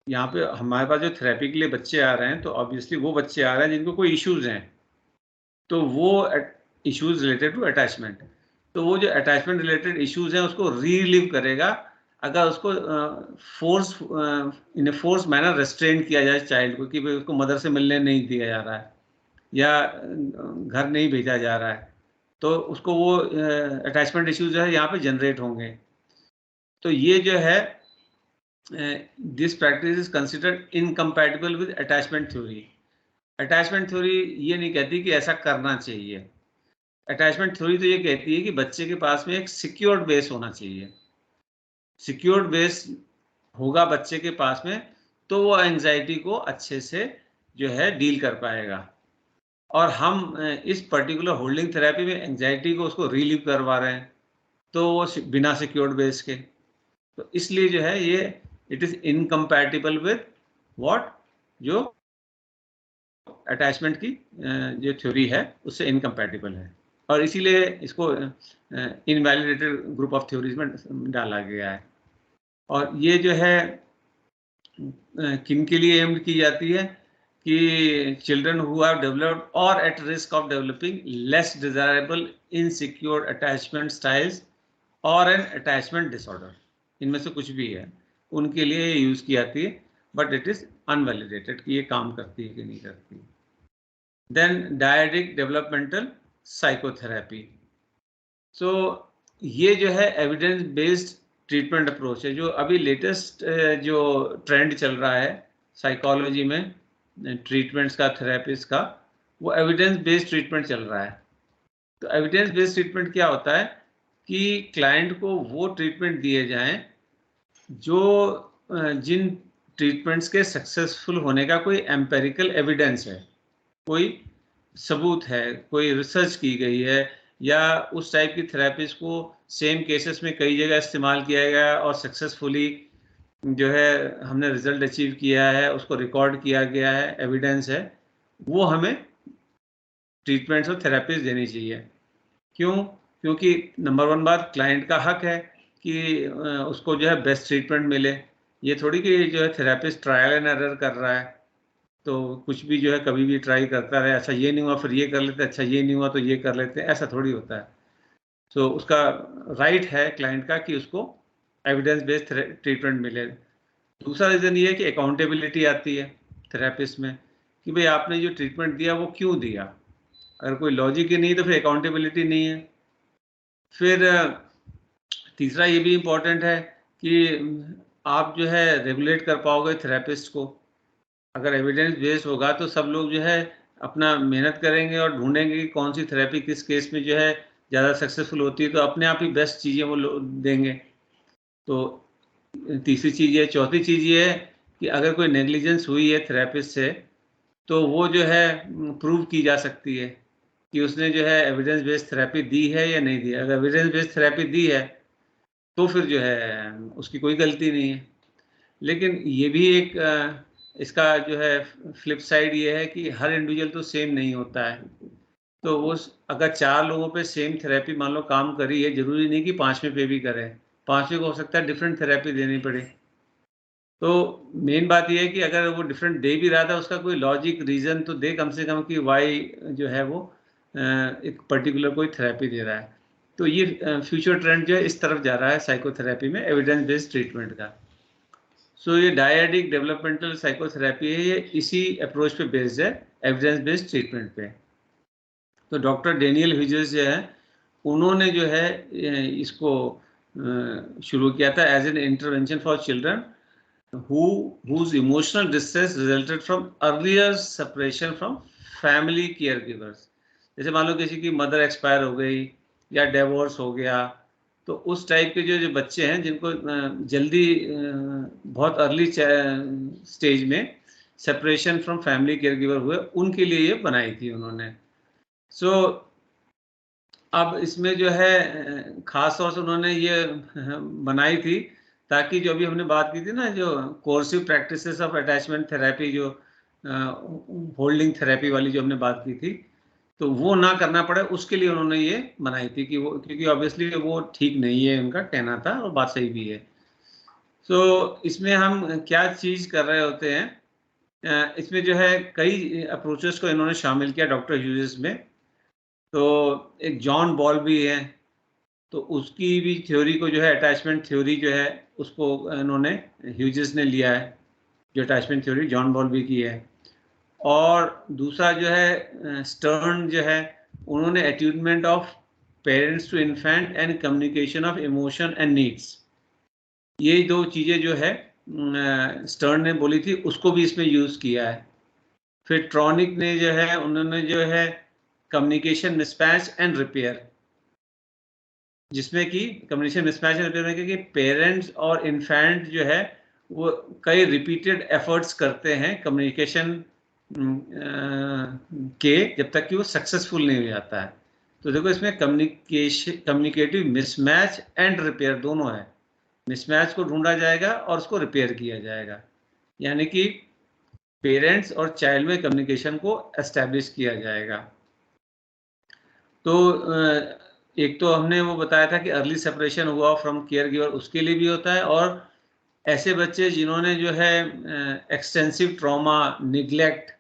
यहाँ पे हमारे पास जो थेरेपी के लिए बच्चे आ रहे हैं, तो ऑब्वियसली वो बच्चे आ रहे हैं जिनको कोई इश्यूज़ हैं। तो वो इश्यूज़ रिलेटेड टू अटैचमेंट। तो वो जो अटैचमेंट रिलेटेड इश्यूज़ हैं, उसको रिलीव करेगा, अगर उसको इन अ फ़ोर्स मैनर रिस्ट्रेन किया जाए चाइल्ड को कि भई उसको मदर से मिलने नहीं दिया जा रहा है या घर नहीं भेजा जा रहा है। तो उसको वो अटैचमेंट इश्यूज़ जो है यहाँ पे जनरेट होंगे। तो ये जो है this practice is considered incompatible with attachment theory. Attachment theory ये नहीं कहती कि ऐसा करना चाहिए। अटैचमेंट थ्योरी तो ये कहती है कि बच्चे के पास में एक सिक्योर्ड बेस होना चाहिए। सिक्योर्ड बेस होगा बच्चे के पास में तो वो एंजाइटी को अच्छे से जो है डील कर पाएगा। और हम इस पर्टिकुलर होल्डिंग थेरेपी में एंजाइटी को उसको रिलीव करवा रहे हैं, तो वो बिना सिक्योर्ड बेस के, तो इसलिए जो है ये it is incompatible with what, जो अटैचमेंट की जो थ्योरी है उससे इनकम्पैटिबल है, और इसीलिए इसको इनवैलिडेटेड ग्रुप ऑफ थ्योरीज में डाला गया है। और ये जो है किन के लिए एम्ड की जाती है कि चिल्ड्रन हु हैव डेवलप्ड और at risk of developing less desirable insecure attachment styles और एन अटैचमेंट डिसऑर्डर, इनमें से कुछ भी है उनके लिए यूज की जाती है, बट इट इज अनवैलिडेटेड कि ये काम करती है कि नहीं करती। Then dyadic developmental psychotherapy. So ये जो है एविडेंस बेस्ड ट्रीटमेंट अप्रोच है, जो अभी लेटेस्ट जो ट्रेंड चल रहा है साइकोलॉजी में ट्रीटमेंट्स का, थेरेपिस्ट का, वो एविडेंस बेस्ड ट्रीटमेंट चल रहा है। तो एविडेंस बेस्ड ट्रीटमेंट क्या होता है कि क्लाइंट को वो ट्रीटमेंट दिए जाएं जो जिन ट्रीटमेंट्स के सक्सेसफुल होने का कोई एम्पेरिकल एविडेंस है, कोई सबूत है, कोई रिसर्च की गई है, या उस टाइप की थेरेपीज को सेम केसेस में कई जगह इस्तेमाल किया गया और सक्सेसफुली जो है हमने रिजल्ट अचीव किया है, उसको रिकॉर्ड किया गया है, एविडेंस है, वो हमें ट्रीटमेंट्स और थेरेपीज देनी चाहिए। क्यों? क्योंकि नंबर वन बात, क्लाइंट का हक है कि उसको जो है बेस्ट ट्रीटमेंट मिले। ये थोड़ी कि जो है थेरेपिस्ट ट्रायल एंड एरर कर रहा है, तो कुछ भी जो है कभी भी ट्राई करता रहे, अच्छा ये नहीं हुआ फिर ये कर लेते, अच्छा ये नहीं हुआ तो ये कर लेते, ऐसा थोड़ी होता है। सो उसका राइट है क्लाइंट का कि उसको एविडेंस बेस्ड ट्रीटमेंट मिले। दूसरा रीज़न ये है कि अकाउंटेबिलिटी आती है थेरेपिस्ट में कि भाई आपने जो ट्रीटमेंट दिया वो क्यों दिया। अगर कोई लॉजिक ही नहीं तो फिर अकाउंटेबिलिटी नहीं है। फिर तीसरा ये भी इम्पोर्टेंट है कि आप जो है रेगुलेट कर पाओगे थेरेपिस्ट को। अगर एविडेंस बेस्ड होगा तो सब लोग जो है अपना मेहनत करेंगे और ढूंढेंगे कि कौन सी थेरेपी किस केस में जो है ज़्यादा सक्सेसफुल होती है, तो अपने आप ही बेस्ट चीज़ें वो देंगे। तो तीसरी चीज़ है। चौथी चीज़ ये है कि अगर कोई नेग्लिजेंस हुई है थेरेपिस्ट से तो वो जो है प्रूव की जा सकती है कि उसने जो है एविडेंस बेस्ड थेरेपी दी है या नहीं दी है। अगर एविडेंस बेस्ड थेरेपी दी है तो फिर जो है उसकी कोई गलती नहीं है। लेकिन ये भी एक इसका जो है फ्लिप साइड ये है कि हर इंडिविजुअल तो सेम नहीं होता है। तो वो अगर 4 लोगों पे सेम थेरेपी मान लो काम करी है, जरूरी नहीं कि 5वें पे भी करे। 5वें को हो सकता है डिफरेंट थेरेपी देनी पड़े। तो मेन बात ये है कि अगर वो डिफरेंट दे भी रहा था, उसका कोई लॉजिक रीजन तो दे कम से कम कि वाई जो है वो एक पर्टिकुलर कोई थेरेपी दे रहा है। तो ये फ्यूचर ट्रेंड जो है इस तरफ जा रहा है साइकोथेरेपी में, एविडेंस बेस्ड ट्रीटमेंट का। सो ये डायडिक डेवलपमेंटल साइकोथेरेपी है, ये इसी अप्रोच पे बेस्ड है, एविडेंस बेस्ड ट्रीटमेंट पे। तो डॉक्टर डेनियल ह्यूजेस जो है उन्होंने जो है इसको शुरू किया था as an intervention for children whose emotional distress resulted from earlier separation from family caregivers। जैसे मान लो किसी की मदर एक्सपायर हो गई या डिवोर्स हो गया, तो उस टाइप के जो बच्चे हैं जिनको जल्दी बहुत अर्ली स्टेज में सेपरेशन फ्रॉम फैमिली केयरगिवर हुए, उनके लिए ये बनाई थी उन्होंने। सो अब इसमें जो है खास तौर से उन्होंने ये बनाई थी ताकि जो अभी हमने बात की थी ना, जो coercive practices of attachment therapy, जो होल्डिंग थेरेपी वाली जो हमने बात की थी, तो वो ना करना पड़े, उसके लिए उन्होंने ये बनाई थी कि वो, क्योंकि ऑब्वियसली वो ठीक नहीं है, उनका कहना था और बात सही भी है। तो इसमें हम क्या चीज़ कर रहे होते हैं, इसमें जो है कई अप्रोचेस को इन्होंने शामिल किया डॉक्टर ह्यूजेस में। तो एक जॉन बॉल भी है, तो उसकी भी थ्योरी को जो है अटैचमेंट थ्योरी जो है उसको इन्होंने ह्यूजेस ने लिया है, जो अटैचमेंट थ्योरी जॉन बॉल्बी की है। और दूसरा जो है स्टर्न जो है, उन्होंने attunement of parents to infant and communication of emotion and needs, ये दो चीज़ें जो है स्टर्न ने बोली थी उसको भी इसमें यूज़ किया है। फिर ट्रॉनिक ने जो है उन्होंने जो है कम्युनिकेशन मिसमैच एंड रिपेयर, जिसमें कि कम्युनिकेशन मिसमैच एंड रिपेयर में कि पेरेंट्स और इन्फेंट जो है वो कई रिपीटेड एफर्ट्स करते हैं कम्युनिकेशन के, जब तक कि वो सक्सेसफुल नहीं हो जाता है। तो देखो इसमें कम्युनिकेटिव मिसमैच एंड रिपेयर दोनों है। मिसमैच को ढूंढा जाएगा और उसको रिपेयर किया जाएगा, यानी कि पेरेंट्स और चाइल्ड में कम्युनिकेशन को एस्टैब्लिश किया जाएगा। तो एक तो हमने वो बताया था कि अर्ली सेपरेशन हुआ फ्रॉम केयर गिवर, उसके लिए भी होता है, और ऐसे बच्चे जिन्होंने जो है एक्सटेंसिव ट्रॉमा, निग्लेक्ट,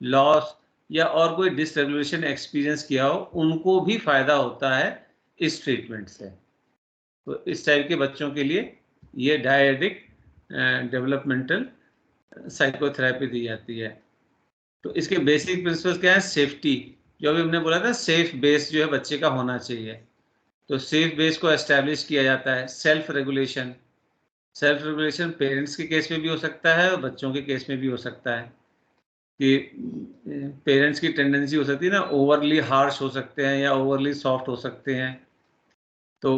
लॉस या और कोई डिसरेगुलेशन एक्सपीरियंस किया हो, उनको भी फायदा होता है इस ट्रीटमेंट से। तो इस टाइप के बच्चों के लिए ये डायडिक डेवलपमेंटल साइकोथेरेपी दी जाती है। तो इसके बेसिक प्रिंसिपल्स क्या है? सेफ्टी, जो अभी हमने बोला था, सेफ बेस जो है बच्चे का होना चाहिए। तो सेफ बेस को एस्टैब्लिश किया जाता है। Self regulation, self regulation parents के केस में भी हो सकता है और बच्चों के केस में भी हो सकता है कि पेरेंट्स की टेंडेंसी हो सकती है ना, ओवरली हार्श हो सकते हैं या ओवरली सॉफ्ट हो सकते हैं, तो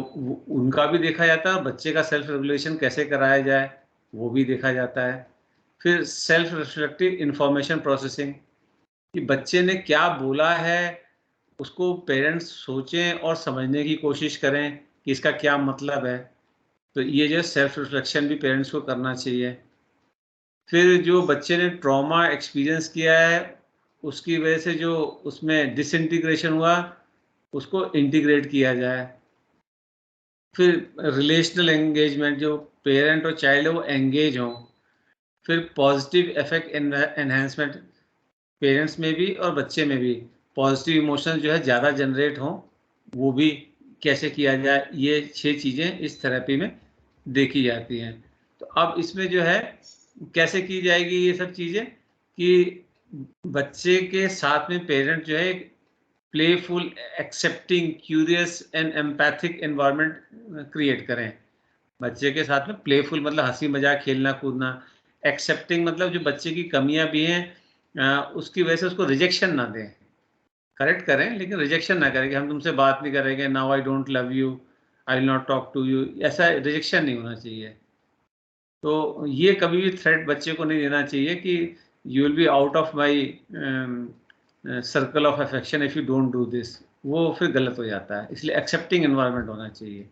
उनका भी देखा जाता है। बच्चे का सेल्फ रेगुलेशन कैसे कराया जाए वो भी देखा जाता है। फिर सेल्फ रिफ्लेक्टिव इंफॉर्मेशन प्रोसेसिंग, कि बच्चे ने क्या बोला है उसको पेरेंट्स सोचें और समझने की कोशिश करें कि इसका क्या मतलब है। तो ये जो सेल्फ रिफ्लेक्शन भी पेरेंट्स को करना चाहिए। फिर जो बच्चे ने ट्रॉमा एक्सपीरियंस किया है उसकी वजह से जो उसमें डिसइंटीग्रेशन हुआ उसको इंटीग्रेट किया जाए। फिर रिलेशनल एंगेजमेंट, जो पेरेंट और चाइल्ड है वो एंगेज हों। फिर पॉजिटिव इफेक्ट एनहांसमेंट, पेरेंट्स में भी और बच्चे में भी पॉजिटिव इमोशन जो है ज़्यादा जनरेट हों, वो भी कैसे किया जाए, ये 6 चीज़ें इस थेरेपी में देखी जाती हैं। तो अब इसमें जो है कैसे की जाएगी ये सब चीज़ें, कि बच्चे के साथ में पेरेंट जो है एक playful, accepting, curious and empathic environment create करें। बच्चे के साथ में प्लेफुल मतलब हंसी मजाक, खेलना कूदना। एक्सेप्टिंग मतलब जो बच्चे की कमियां भी हैं उसकी वजह से उसको रिजेक्शन ना दें, करेक्ट करें लेकिन रिजेक्शन ना करें कि हम तुमसे बात नहीं करेंगे, now I don't love you, I will not talk to you, ऐसा रिजेक्शन नहीं होना चाहिए। तो ये कभी भी थ्रेट बच्चे को नहीं देना चाहिए कि you will be out of my circle of affection if you don't do this, वो फिर गलत हो जाता है। इसलिए एक्सेप्टिंग एनवायरनमेंट होना चाहिए।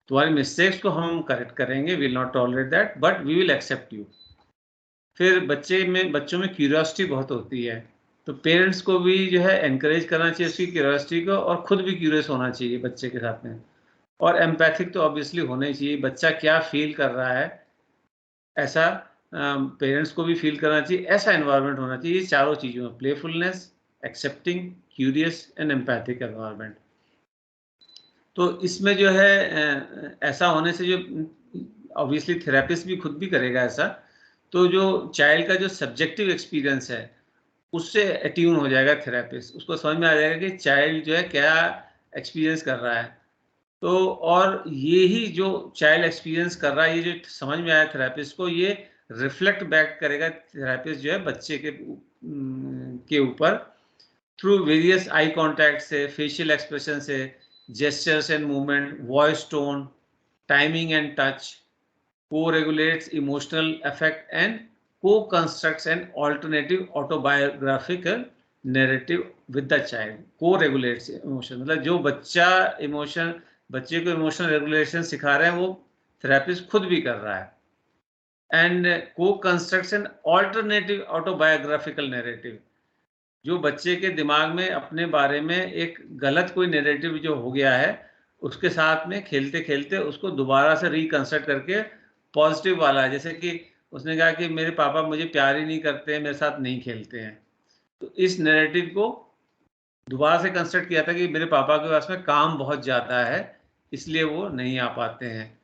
तुम्हारी मिस्टेक्स को हम करेक्ट करेंगे, will not tolerate that, but we will accept you. फिर बच्चों में क्यूरियोसिटी बहुत होती है, तो पेरेंट्स को भी जो है एनकरेज करना चाहिए उसकी क्यूरियोसिटी को, और खुद भी क्यूरियस होना चाहिए बच्चे के साथ में। और एम्पैथिक तो ऑब्वियसली होना ही चाहिए, बच्चा क्या फील कर रहा है ऐसा पेरेंट्स को भी फील करना चाहिए, ऐसा एनवायरनमेंट होना चाहिए। ये चारों चीज़ों में playfulness, accepting, curious and empathic environment. तो इसमें जो है ऐसा होने से जो ऑब्वियसली थेरेपिस्ट भी खुद भी करेगा ऐसा, तो जो चाइल्ड का जो सब्जेक्टिव एक्सपीरियंस है उससे अट्यून हो जाएगा थेरेपिस्ट, उसको समझ में आ जाएगा कि चाइल्ड जो है क्या एक्सपीरियंस कर रहा है। तो और ये ही जो चाइल्ड एक्सपीरियंस कर रहा है, ये जो समझ में आया थेरेपिस्ट को, ये रिफ्लेक्ट बैक करेगा थेरेपिस्ट जो है बच्चे के ऊपर, थ्रू वेरियस आई कॉन्टैक्ट से, फेशियल एक्सप्रेशन से, gestures and movement, voice tone, timing and touch, co-regulates emotional affect and co-constructs an alternative autobiographical narrative with the child. Co-regulates emotion मतलब जो बच्चे को इमोशनल रेगुलेशन सिखा रहे हैं वो थेरेपिस्ट खुद भी कर रहा है। And co-constructs an alternative autobiographical narrative, जो बच्चे के दिमाग में अपने बारे में एक गलत कोई नैरेटिव जो हो गया है उसके साथ में खेलते खेलते उसको दोबारा से रिकंस्ट्रक्ट करके पॉजिटिव वाला, जैसे कि उसने कहा कि मेरे पापा मुझे प्यार ही नहीं करते हैं, मेरे साथ नहीं खेलते हैं, तो इस नैरेटिव को दोबारा से कंस्ट्रक्ट किया था कि मेरे पापा के पास में काम बहुत ज़्यादा है इसलिए वो नहीं आ पाते हैं,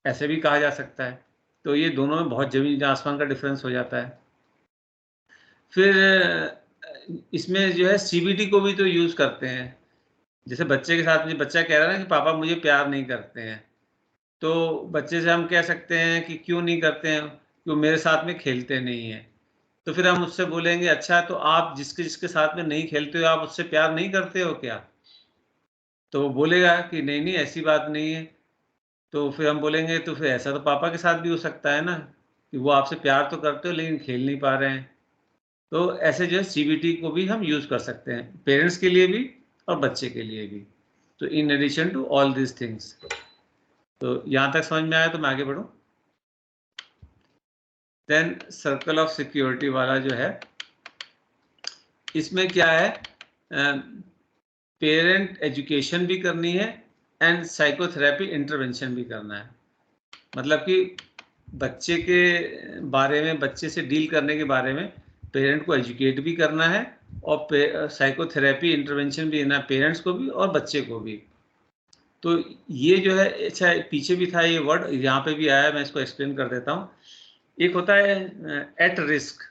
ऐसे भी कहा जा सकता है। तो ये दोनों में बहुत ज़मीन आसमान का डिफरेंस हो जाता है। फिर इसमें जो है सीबीटी को भी तो यूज़ करते हैं। जैसे बच्चे के साथ में बच्चा कह रहा है ना कि पापा मुझे प्यार नहीं करते हैं, तो बच्चे से हम कह सकते हैं कि क्यों नहीं करते हैं, क्यों मेरे साथ में खेलते नहीं हैं। तो फिर हम उससे बोलेंगे अच्छा तो आप जिसके जिसके साथ में नहीं खेलते हो आप उससे प्यार नहीं करते हो क्या? तो वो बोलेगा कि नहीं नहीं ऐसी बात नहीं है। तो फिर हम बोलेंगे तो फिर ऐसा तो पापा के साथ भी हो सकता है ना, कि वो आपसे प्यार तो करते हो लेकिन खेल नहीं पा रहे हैं। तो ऐसे जो है सीबीटी को भी हम यूज़ कर सकते हैं, पेरेंट्स के लिए भी और बच्चे के लिए भी। तो in addition to all these things. तो यहाँ तक समझ में आया तो मैं आगे बढ़ूँ? देन सर्कल ऑफ सिक्योरिटी वाला जो है, इसमें क्या है, पेरेंट एजुकेशन भी करनी है एंड साइकोथेरेपी इंटरवेंशन भी करना है। मतलब कि बच्चे के बारे में, बच्चे से डील करने के बारे में पेरेंट को एजुकेट भी करना है और साइकोथेरेपी इंटरवेंशन भी देना है, पेरेंट्स को भी और बच्चे को भी। तो ये जो है, अच्छा पीछे भी था ये वर्ड, यहाँ पे भी आया, मैं इसको एक्सप्लेन कर देता हूँ। एक होता है एट रिस्क।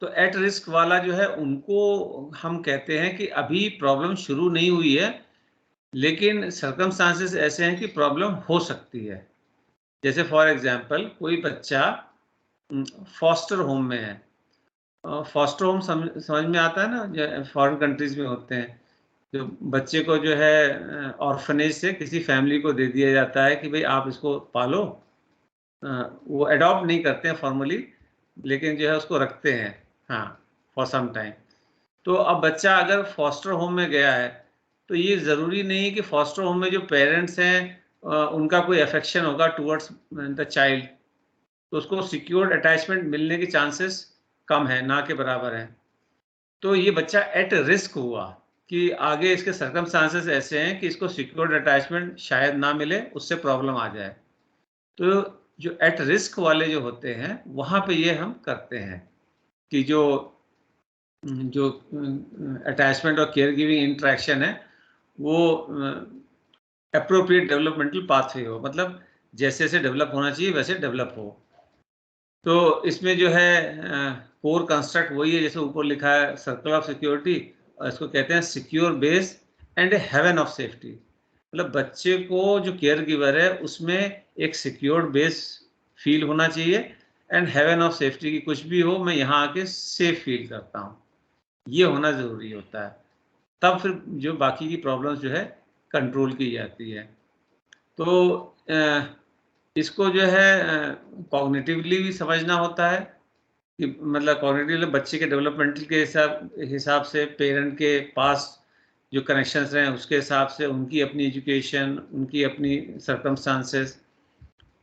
तो एट रिस्क वाला जो है उनको हम कहते हैं कि अभी प्रॉब्लम शुरू नहीं हुई है, लेकिन सर्कमस्टांसेस ऐसे हैं कि प्रॉब्लम हो सकती है। जैसे फॉर एग्जांपल कोई बच्चा फॉस्टर होम में है। फॉस्टर होम समझ में आता है ना, जो फॉरेन कंट्रीज में होते हैं, जो बच्चे को जो है ऑर्फनेज से किसी फैमिली को दे दिया जाता है कि भाई आप इसको पालो। वो अडॉप्ट नहीं करते हैं फॉर्मली, लेकिन जो है उसको रखते हैं, हाँ, फॉर सम टाइम। तो अब बच्चा अगर फॉस्टर होम में गया है, तो ये ज़रूरी नहीं है कि फॉस्टर होम में जो पेरेंट्स हैं उनका कोई अफेक्शन होगा टुवर्ड्स द चाइल्ड। तो उसको सिक्योर्ड अटैचमेंट मिलने के चांसेस कम है, ना के बराबर हैं। तो ये बच्चा एट रिस्क हुआ कि आगे इसके सर्कमस्टांसेस ऐसे हैं कि इसको सिक्योर्ड अटैचमेंट शायद ना मिले, उससे प्रॉब्लम आ जाए। तो जो एट रिस्क वाले जो होते हैं, वहाँ पे ये हम करते हैं कि जो जो अटैचमेंट और केयर गिविंग इंटरेक्शन है, वो एप्रोप्रिएट डेवलपमेंटल पाथवे हो, मतलब जैसे जैसे डेवलप होना चाहिए वैसे डेवलप हो। तो इसमें जो है कोर कंस्ट्रक्ट वही है जैसे ऊपर लिखा है, सर्कल ऑफ सिक्योरिटी, और इसको कहते हैं secure base and heaven of safety. मतलब बच्चे को जो केयर गिवर है उसमें एक सिक्योर बेस फील होना चाहिए एंड हेवन ऑफ सेफ्टी की कुछ भी हो मैं यहाँ आके सेफ फील करता हूँ, ये होना ज़रूरी होता है। तब फिर जो बाकी की प्रॉब्लम्स जो है कंट्रोल की जाती है। तो इसको जो है कॉग्निटिवली भी समझना होता है कि मतलब कॉग्निटिवली बच्चे के डेवलपमेंटल के हिसाब से पेरेंट के पास जो कनेक्शंस हैं उसके हिसाब से उनकी अपनी एजुकेशन, उनकी अपनी सर्कमस्टांसेस,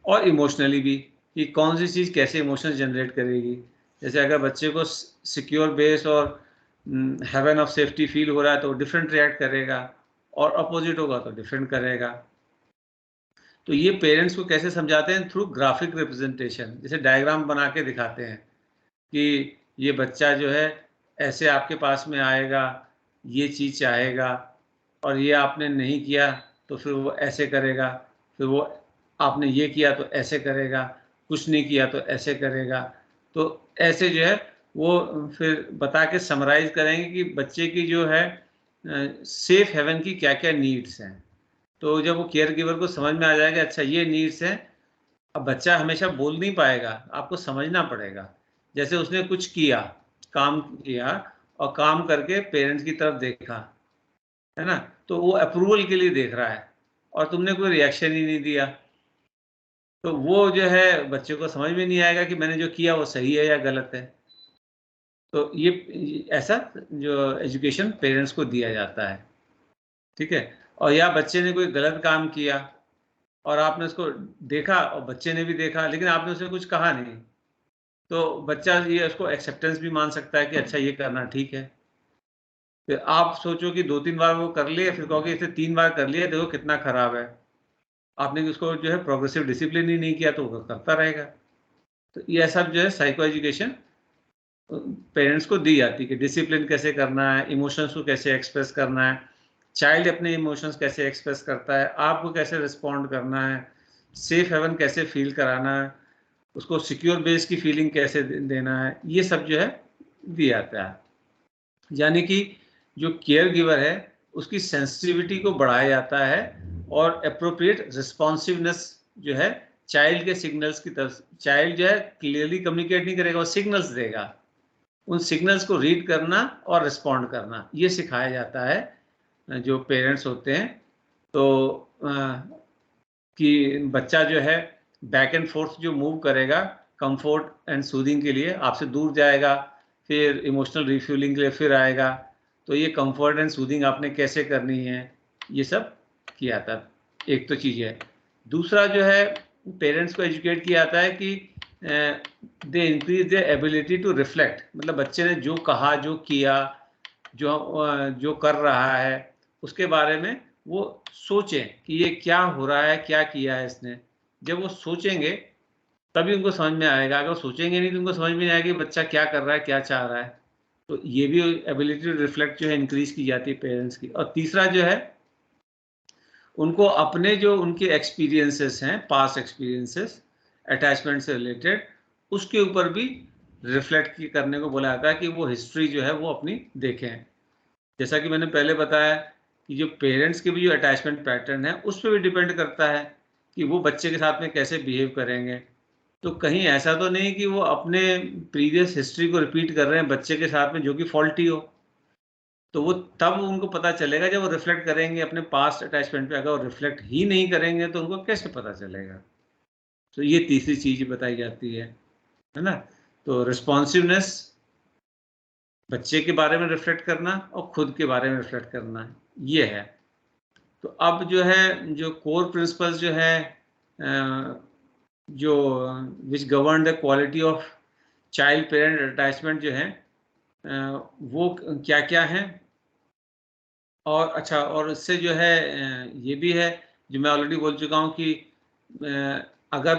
और इमोशनली भी कि कौन सी चीज़ कैसे इमोशंस जनरेट करेगी। जैसे अगर बच्चे को सिक्योर बेस और हेवन ऑफ सेफ्टी फील हो रहा है तो डिफरेंट रिएक्ट करेगा, और अपोजिट होगा तो डिफरेंट करेगा। तो ये पेरेंट्स को कैसे समझाते हैं? थ्रू ग्राफिक रिप्रेजेंटेशन, जैसे डायग्राम बना के दिखाते हैं कि ये बच्चा जो है ऐसे आपके पास में आएगा, ये चीज़ चाहेगा, और ये आपने नहीं किया तो फिर वो ऐसे करेगा, फिर वो आपने ये किया तो ऐसे करेगा, कुछ नहीं किया तो ऐसे करेगा। तो ऐसे जो है वो फिर बता के समराइज़ करेंगे कि बच्चे की जो है सेफ हेवन की क्या-क्या नीड्स हैं। तो जब वो केयर गिवर को समझ में आ जाएगा अच्छा ये नीड्स हैं, अब बच्चा हमेशा बोल नहीं पाएगा, आपको समझना पड़ेगा। जैसे उसने कुछ किया, काम किया और काम करके पेरेंट्स की तरफ देखा, है ना? तो वो अप्रूवल के लिए देख रहा है और तुमने कोई रिएक्शन ही नहीं दिया। तो वो जो है बच्चे को समझ में नहीं आएगा कि मैंने जो किया वो सही है या गलत है। तो ये ऐसा जो एजुकेशन पेरेंट्स को दिया जाता है, ठीक है? और या बच्चे ने कोई गलत काम किया और आपने उसको देखा और बच्चे ने भी देखा, लेकिन आपने उसे कुछ कहा नहीं। तो बच्चा ये उसको एक्सेप्टेंस भी मान सकता है कि अच्छा ये करना ठीक है। फिर आप सोचो कि 2-3 बार वो कर लिया, फिर कहोगे इसे 3 बार कर लिया, देखो कितना खराब है। आपने उसको जो है प्रोग्रेसिव डिसिप्लिन ही नहीं किया तो वो करता रहेगा। तो ये सब जो है साइको एजुकेशन पेरेंट्स को दी जाती है कि डिसिप्लिन कैसे करना है, इमोशंस को कैसे एक्सप्रेस करना है, चाइल्ड अपने इमोशंस कैसे एक्सप्रेस करता है, आपको कैसे रिस्पॉन्ड करना है, सेफ हेवन कैसे फ़ील कराना है, उसको सिक्योर बेस की फीलिंग कैसे देना है, ये सब जो है दिया जाता है। यानी कि जो केयर गिवर है उसकी सेंसिटिविटी को बढ़ाया जाता है और अप्रोप्रिएट रिस्पॉन्सिवनेस जो है चाइल्ड के सिग्नल्स की तरफ। चाइल्ड जो है क्लियरली कम्युनिकेट नहीं करेगा, वो सिग्नल्स देगा, उन सिग्नल्स को रीड करना और रिस्पॉन्ड करना, ये सिखाया जाता है जो पेरेंट्स होते हैं। तो कि बच्चा जो है बैक एंड फोर्थ जो मूव करेगा कंफर्ट एंड सूदिंग के लिए, आपसे दूर जाएगा, फिर इमोशनल रिफ्यूलिंग के लिए फिर आएगा, तो ये कंफर्ट एंड सूदिंग आपने कैसे करनी है, ये सब किया था। एक तो चीज़ है। दूसरा जो है पेरेंट्स को एजुकेट किया जाता है कि they increase their ability to reflect, मतलब बच्चे ने जो कहा, जो किया, जो कर रहा है, उसके बारे में वो सोचें कि ये क्या हो रहा है, क्या किया है इसने। जब वो सोचेंगे तभी उनको समझ में आएगा, अगर वो सोचेंगे नहीं तो उनको समझ में नहीं आएगा कि बच्चा क्या कर रहा है, क्या चाह रहा है। तो ये भी एबिलिटी टू रिफ्लेक्ट जो है इंक्रीज की जाती है पेरेंट्स की। और तीसरा जो है उनको अपने जो उनके एक्सपीरियंसेस हैं, पास्ट एक्सपीरियंसेस अटैचमेंट से रिलेटेड, उसके ऊपर भी रिफ्लेक्ट करने को बोला जाता है कि वो हिस्ट्री जो है वो अपनी देखें। जैसा कि मैंने पहले बताया कि जो पेरेंट्स के भी जो अटैचमेंट पैटर्न है उस पर भी डिपेंड करता है कि वो बच्चे के साथ में कैसे बिहेव करेंगे। तो कहीं ऐसा तो नहीं कि वो अपने प्रीवियस हिस्ट्री को रिपीट कर रहे हैं बच्चे के साथ में जो कि फॉल्टी हो। तो वो तब उनको पता चलेगा जब वो रिफ्लेक्ट करेंगे अपने पास्ट अटैचमेंट पे। अगर वो रिफ्लेक्ट ही नहीं करेंगे तो उनको कैसे पता चलेगा। तो ये तीसरी चीज बताई जाती है ना। तो रिस्पॉन्सिवनेस, बच्चे के बारे में रिफ्लेक्ट करना और खुद के बारे में रिफ्लेक्ट करना, ये है। तो अब जो है जो कोर प्रिंसिपल्स जो है जो which govern the quality of child parent attachment जो है वो क्या क्या है। और अच्छा, और इससे जो है ये भी है जो मैं ऑलरेडी बोल चुका हूँ कि अगर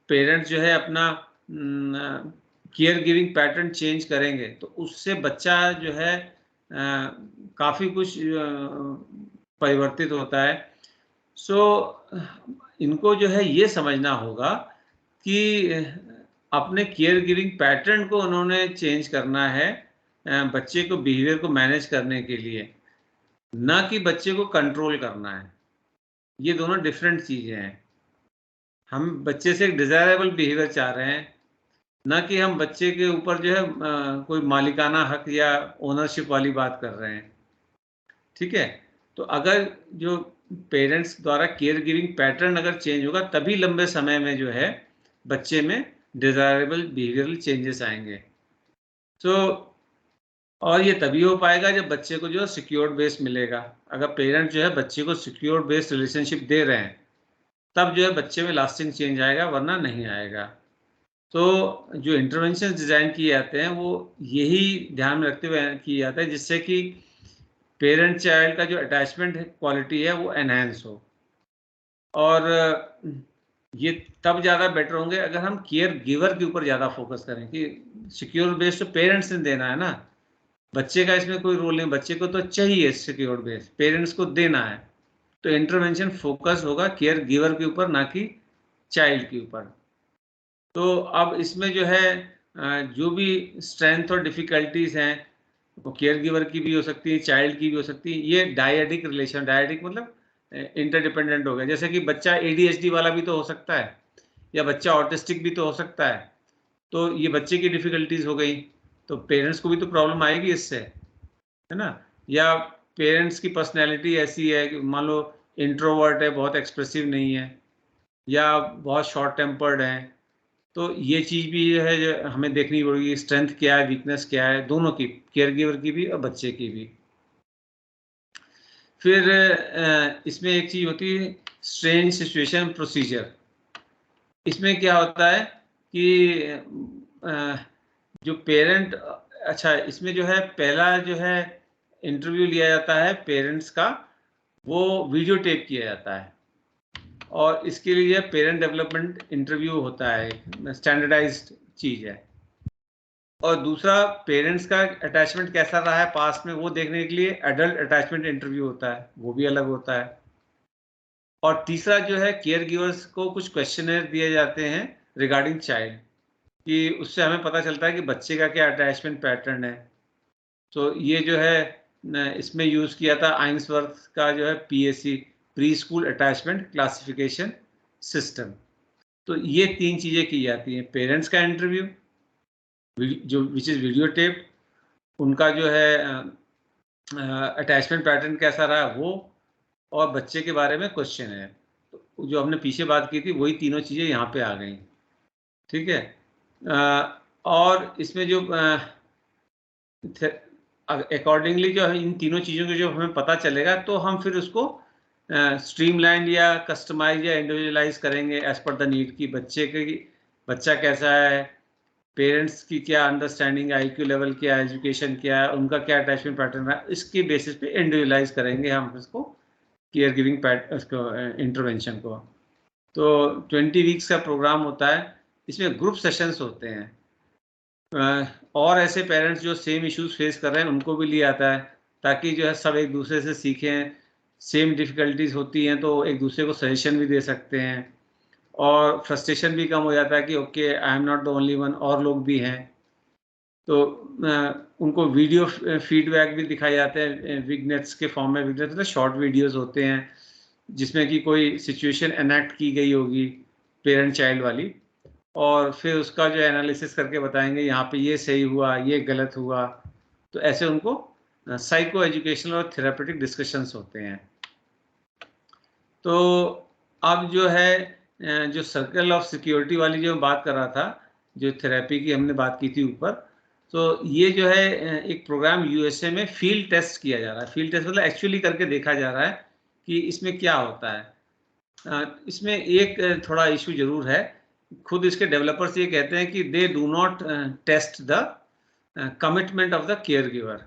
पेरेंट्स जो है अपना केयर गिविंग पैटर्न चेंज करेंगे तो उससे बच्चा जो है काफ़ी कुछ परिवर्तित होता है। सो इनको जो है ये समझना होगा कि अपने केयर गिविंग पैटर्न को उन्होंने चेंज करना है बच्चे को बिहेवियर को मैनेज करने के लिए, ना कि बच्चे को कंट्रोल करना है। ये दोनों डिफरेंट चीज़ें हैं। हम बच्चे से एक डिज़ायरेबल बिहेवियर चाह रहे हैं, ना कि हम बच्चे के ऊपर जो है कोई मालिकाना हक या ओनरशिप वाली बात कर रहे हैं। ठीक है। तो अगर जो पेरेंट्स द्वारा केयर गिविंग पैटर्न अगर चेंज होगा तभी लंबे समय में जो है बच्चे में डिज़ायरेबल बिहेवियरल चेंजेस आएंगे। तो और ये तभी हो पाएगा जब बच्चे को जो सिक्योर बेस मिलेगा। अगर पेरेंट जो है बच्चे को सिक्योर बेस रिलेशनशिप दे रहे हैं तब जो है बच्चे में लास्टिंग चेंज आएगा, वरना नहीं आएगा। तो जो इंटरवेंशन डिज़ाइन किए जाते हैं वो यही ध्यान में रखते हुए किया जाता है जिससे कि पेरेंट चाइल्ड का जो अटैचमेंट क्वालिटी है वो एनहेंस हो। और ये तब ज़्यादा बेटर होंगे अगर हम केयर गिवर के ऊपर ज़्यादा फोकस करें कि सिक्योर बेस तो पेरेंट्स ने देना है ना, बच्चे का इसमें कोई रोल नहीं। बच्चे को तो चाहिए सिक्योर बेस, पेरेंट्स को देना है। तो इंटरवेंशन फोकस होगा केयर गिवर के ऊपर, ना कि चाइल्ड के ऊपर। तो अब इसमें जो है जो भी स्ट्रेंथ और डिफ़िकल्टीज़ हैं वो केयर गिवर की भी हो सकती है, चाइल्ड की भी हो सकती है। ये डायडिक रिलेशन, डायडिक मतलब इंटरडिपेंडेंट हो गया। जैसे कि बच्चा ADHD वाला भी तो हो सकता है, या बच्चा ऑटिस्टिक भी तो हो सकता है। तो ये बच्चे की डिफ़िकल्टीज़ हो गई, तो पेरेंट्स को भी तो प्रॉब्लम आएगी इससे, है ना। या पेरेंट्स की पर्सनैलिटी ऐसी है कि मान लो इंट्रोवर्ट है, बहुत एक्सप्रेसिव नहीं है, या बहुत शॉर्ट टेम्पर्ड है। तो ये चीज़ भी है जो हमें देखनी पड़ेगी, स्ट्रेंथ क्या है, वीकनेस क्या है, दोनों की, केयर गिवर की भी और बच्चे की भी। फिर इसमें एक चीज़ होती है स्ट्रेंज सिचुएशन प्रोसीजर। इसमें क्या होता है कि जो पेरेंट, अच्छा इसमें जो है पहला जो है इंटरव्यू लिया जाता है पेरेंट्स का, वो वीडियो टेप किया जाता है। और इसके लिए पेरेंट डेवलपमेंट इंटरव्यू होता है, स्टैंडर्डाइज्ड चीज़ है। और दूसरा पेरेंट्स का अटैचमेंट कैसा रहा है पास्ट में वो देखने के लिए एडल्ट अटैचमेंट इंटरव्यू होता है, वो भी अलग होता है। और तीसरा जो है केयर गिवर्स को कुछ क्वेश्चनर दिए जाते हैं रिगार्डिंग चाइल्ड, कि उससे हमें पता चलता है कि बच्चे का क्या अटैचमेंट पैटर्न है। तो ये जो है इसमें यूज़ किया था आइंसवर्थ का जो है pre school attachment classification system. तो ये 3 चीज़ें की जाती हैं, पेरेंट्स का इंटरव्यू जो विच इज़ वीडियो टेप, उनका जो है अटैचमेंट पैटर्न कैसा रहा वो, और बच्चे के बारे में क्वेश्चन है। तो जो हमने पीछे बात की थी वही तीनों चीज़ें यहाँ पे आ गई, ठीक है। और इसमें जो अकॉर्डिंगली जो है इन तीनों चीज़ों के जो हमें पता चलेगा तो हम फिर उसको स्ट्रीमलाइन या कस्टमाइज या इंडिविजुअलाइज करेंगे एज पर द नीड की बच्चा कैसा है, पेरेंट्स की क्या अंडरस्टैंडिंग, आईक्यू लेवल क्या है, एजुकेशन क्या है, उनका क्या अटैचमेंट पैटर्न है, इसके बेसिस पे इंडिविजुअलाइज करेंगे हम इसको केयर गिविंग इसको इंटरवेंशन को। तो 20 वीक्स का प्रोग्राम होता है, इसमें ग्रुप सेशंस होते हैं और ऐसे पेरेंट्स जो सेम इश्यूज फेस कर रहे हैं उनको भी लिया आता है ताकि जो है सब एक दूसरे से सीखें, सेम डिफ़िकल्टीज होती हैं तो एक दूसरे को सजेशन भी दे सकते हैं और फ्रस्ट्रेशन भी कम हो जाता है कि okay I am not the only one, और लोग भी हैं। तो उनको वीडियो फीडबैक भी दिखाए जाते हैं विग्नेट्स के फॉर्म में। विग्नेट्स मतलब शॉर्ट वीडियोस होते हैं जिसमें कि कोई सिचुएशन एनेक्ट की गई होगी पेरेंट चाइल्ड वाली, और फिर उसका जो एनालिसिस करके बताएंगे यहाँ पे ये सही हुआ, ये गलत हुआ। तो ऐसे उनको साइको एजुकेशनल और थेरापेटिक डिस्कशंस होते हैं। तो अब जो है जो सर्कल ऑफ सिक्योरिटी वाली जो बात कर रहा था, जो थेरेपी की हमने बात की थी ऊपर, तो ये जो है एक प्रोग्राम यूएसए में फील्ड टेस्ट किया जा रहा है। फील्ड टेस्ट मतलब एक्चुअली करके देखा जा रहा है कि इसमें क्या होता है। इसमें एक थोड़ा इशू जरूर है, खुद इसके डेवलपर्स ये कहते हैं कि they do not test the commitment of the care giver.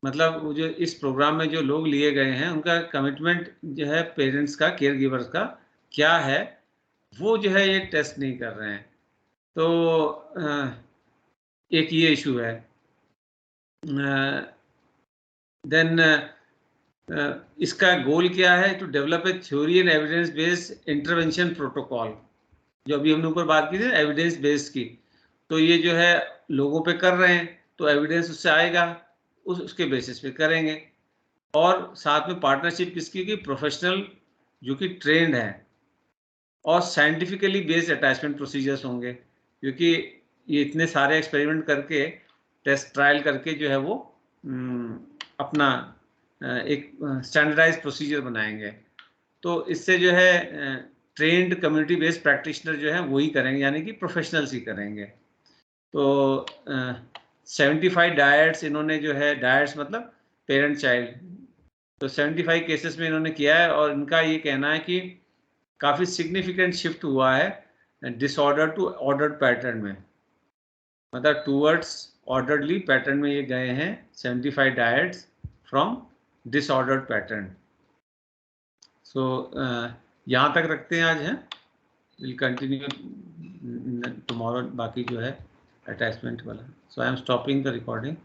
मतलब वो जो इस प्रोग्राम में जो लोग लिए गए हैं उनका कमिटमेंट जो है पेरेंट्स का, केयर गिवर्स का क्या है, वो जो है ये टेस्ट नहीं कर रहे हैं। तो एक ये इशू है। देन इसका गोल क्या है, to develop a theory and evidence based intervention protocol. जो अभी हमने ऊपर बात की थी एविडेंस बेस्ड की, तो ये जो है लोगों पे कर रहे हैं तो एविडेंस उससे आएगा, उसके बेसिस पे करेंगे। और साथ में पार्टनरशिप किसकी की, प्रोफेशनल जो कि ट्रेंड है, और साइंटिफिकली बेस्ड अटैचमेंट प्रोसीजर्स होंगे, क्योंकि ये इतने सारे एक्सपेरिमेंट करके, टेस्ट ट्रायल करके जो है वो अपना एक स्टैंडर्डाइज प्रोसीजर बनाएंगे। तो इससे जो है ट्रेंड कम्युनिटी बेस्ड प्रैक्टिशनर जो है वही करेंगे, यानी कि प्रोफेशनल्स ही करेंगे। तो 75 डायट्स इन्होंने जो है, डायट्स मतलब पेरेंट चाइल्ड, तो 75 केसेस में इन्होंने किया है और इनका ये कहना है कि काफ़ी सिग्निफिकेंट शिफ्ट हुआ है डिसऑर्डर टू ऑर्डर्ड पैटर्न में, मतलब टूवर्ड्स ऑर्डरली पैटर्न में ये गए हैं 75 डायट्स फ्रॉम डिसऑर्डर्ड पैटर्न। सो यहाँ तक रखते हैं आज हैं, विल कंटिन्यू टुमारो बाकी जो है अटैचमेंट वाला। So I am stopping the recording.